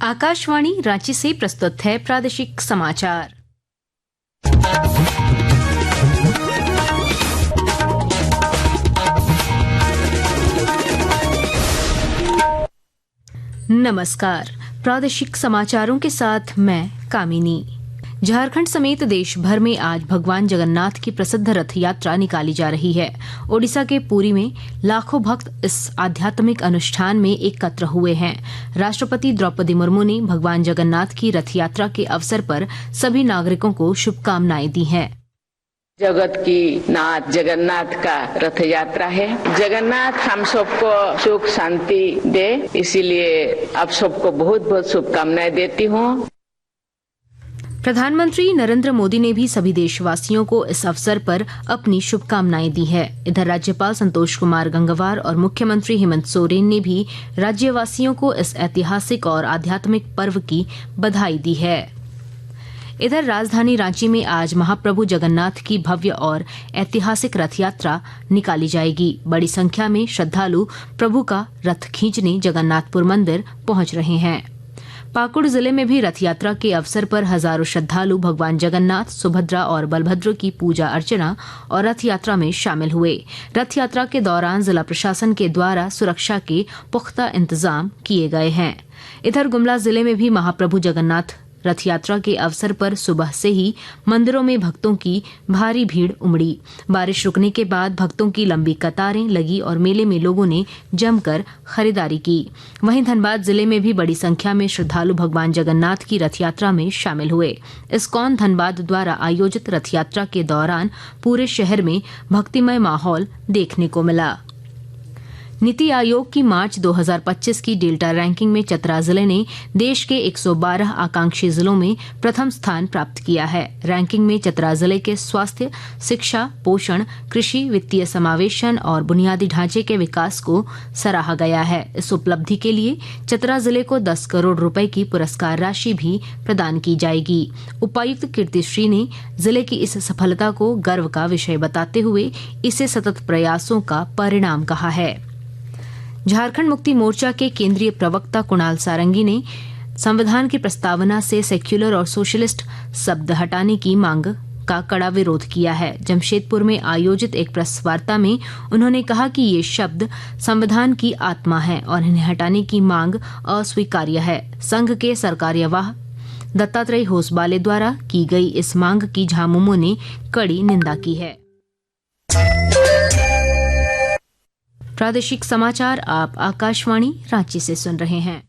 आकाशवाणी रांची से प्रस्तुत है प्रादेशिक समाचार। नमस्कार, प्रादेशिक समाचारों के साथ मैं कामिनी। झारखंड समेत देश भर में आज भगवान जगन्नाथ की प्रसिद्ध रथ यात्रा निकाली जा रही है। ओडिशा के पुरी में लाखों भक्त इस आध्यात्मिक अनुष्ठान में एकत्र हुए हैं। राष्ट्रपति द्रौपदी मुर्मू ने भगवान जगन्नाथ की रथ यात्रा के अवसर पर सभी नागरिकों को शुभकामनाएं दी हैं। जगत की नाथ जगन्नाथ का रथ यात्रा है। जगन्नाथ हम सबको सुख शांति दे, इसीलिए आप सबको बहुत बहुत शुभकामनाएं देती हूँ। प्रधानमंत्री नरेंद्र मोदी ने भी सभी देशवासियों को इस अवसर पर अपनी शुभकामनाएं दी है। इधर राज्यपाल संतोष कुमार गंगवार और मुख्यमंत्री हेमंत सोरेन ने भी राज्यवासियों को इस ऐतिहासिक और आध्यात्मिक पर्व की बधाई दी है। इधर राजधानी रांची में आज महाप्रभु जगन्नाथ की भव्य और ऐतिहासिक रथ यात्रा निकाली जाएगी। बड़ी संख्या में श्रद्धालु प्रभु का रथ खींचने जगन्नाथपुर मंदिर पहुंच रहे हैं। पाकुड़ जिले में भी रथ यात्रा के अवसर पर हजारों श्रद्धालु भगवान जगन्नाथ, सुभद्रा और बलभद्र की पूजा अर्चना और रथ यात्रा में शामिल हुए। रथ यात्रा के दौरान जिला प्रशासन के द्वारा सुरक्षा के पुख्ता इंतजाम किए गए हैं। इधर गुमला जिले में भी महाप्रभु जगन्नाथ रथ यात्रा के अवसर पर सुबह से ही मंदिरों में भक्तों की भारी भीड़ उमड़ी। बारिश रुकने के बाद भक्तों की लंबी कतारें लगी और मेले में लोगों ने जमकर खरीदारी की। वहीं धनबाद जिले में भी बड़ी संख्या में श्रद्धालु भगवान जगन्नाथ की रथ यात्रा में शामिल हुए। इस्कॉन धनबाद द्वारा आयोजित रथ यात्रा के दौरान पूरे शहर में भक्तिमय माहौल देखने को मिला। नीति आयोग की मार्च 2025 की डेल्टा रैंकिंग में चतरा जिले ने देश के 112 आकांक्षी जिलों में प्रथम स्थान प्राप्त किया है। रैंकिंग में चतरा जिले के स्वास्थ्य, शिक्षा, पोषण, कृषि, वित्तीय समावेशन और बुनियादी ढांचे के विकास को सराहा गया है। इस उपलब्धि के लिए चतरा जिले को 10 करोड़ रुपए की पुरस्कार राशि भी प्रदान की जाएगी। उपायुक्त कीर्तिश्री ने जिले की इस सफलता को गर्व का विषय बताते हुए इसे सतत प्रयासों का परिणाम कहा है। झारखंड मुक्ति मोर्चा के केंद्रीय प्रवक्ता कुणाल सारंगी ने संविधान की प्रस्तावना से सेक्युलर और सोशलिस्ट शब्द हटाने की मांग का कड़ा विरोध किया है। जमशेदपुर में आयोजित एक प्रेस वार्ता में उन्होंने कहा कि ये शब्द संविधान की आत्मा है और इन्हें हटाने की मांग अस्वीकार्य है। संघ के सरकार्यवाह दत्तात्रेय होसबाले द्वारा की गई इस मांग की झामुमो ने कड़ी निंदा की है। प्रादेशिक समाचार आप आकाशवाणी रांची से सुन रहे हैं।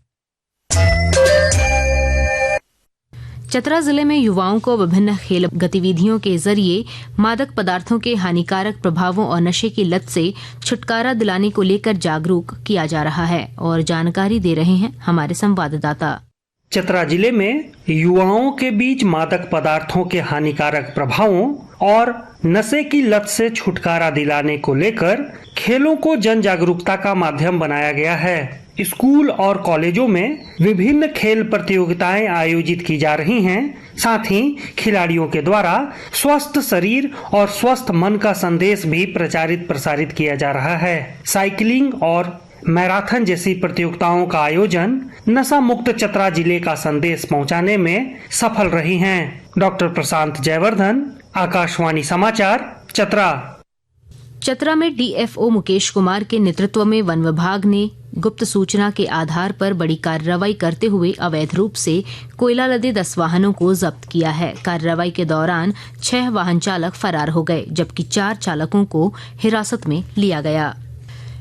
चतरा जिले में युवाओं को विभिन्न खेल गतिविधियों के जरिए मादक पदार्थों के हानिकारक प्रभावों और नशे की लत से छुटकारा दिलाने को लेकर जागरूक किया जा रहा है और जानकारी दे रहे हैं हमारे संवाददाता। चतरा जिले में युवाओं के बीच मादक पदार्थों के हानिकारक प्रभावों और नशे की लत से छुटकारा दिलाने को लेकर खेलों को जन जागरूकता का माध्यम बनाया गया है। स्कूल और कॉलेजों में विभिन्न खेल प्रतियोगिताएं आयोजित की जा रही हैं। साथ ही खिलाड़ियों के द्वारा स्वस्थ शरीर और स्वस्थ मन का संदेश भी प्रचारित प्रसारित किया जा रहा है। साइकिलिंग और मैराथन जैसी प्रतियोगिताओं का आयोजन नशा मुक्त चतरा जिले का संदेश पहुंचाने में सफल रही हैं। डॉक्टर प्रशांत जयवर्धन, आकाशवाणी समाचार, चतरा। चतरा में डीएफओ मुकेश कुमार के नेतृत्व में वन विभाग ने गुप्त सूचना के आधार पर बड़ी कार्रवाई करते हुए अवैध रूप से कोयला लदे 10 वाहनों को जब्त किया है। कार्रवाई के दौरान 6 वाहन चालक फरार हो गए, जबकि 4 चालकों को हिरासत में लिया गया।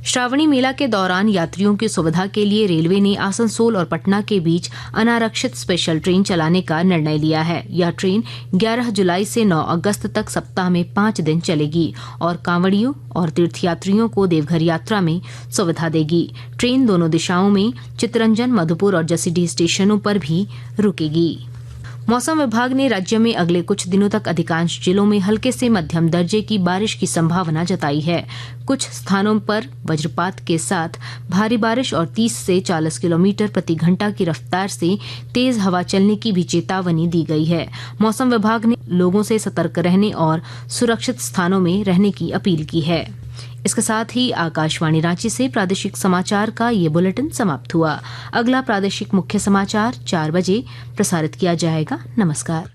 श्रावणी मेला के दौरान यात्रियों की सुविधा के लिए रेलवे ने आसनसोल और पटना के बीच अनारक्षित स्पेशल ट्रेन चलाने का निर्णय लिया है। यह ट्रेन 11 जुलाई से 9 अगस्त तक सप्ताह में 5 दिन चलेगी और कांवड़ियों और तीर्थयात्रियों को देवघर यात्रा में सुविधा देगी। ट्रेन दोनों दिशाओं में चितरंजन, मधुपुर और जसीडीह स्टेशनों पर भी रुकेगी। मौसम विभाग ने राज्य में अगले कुछ दिनों तक अधिकांश जिलों में हल्के से मध्यम दर्जे की बारिश की संभावना जताई है। कुछ स्थानों पर वज्रपात के साथ भारी बारिश और 30 से 40 किलोमीटर प्रति घंटा की रफ्तार से तेज हवा चलने की भी चेतावनी दी गई है। मौसम विभाग ने लोगों से सतर्क रहने और सुरक्षित स्थानों में रहने की अपील की है। इसके साथ ही आकाशवाणी रांची से प्रादेशिक समाचार का ये बुलेटिन समाप्त हुआ। अगला प्रादेशिक मुख्य समाचार 4 बजे प्रसारित किया जाएगा। नमस्कार।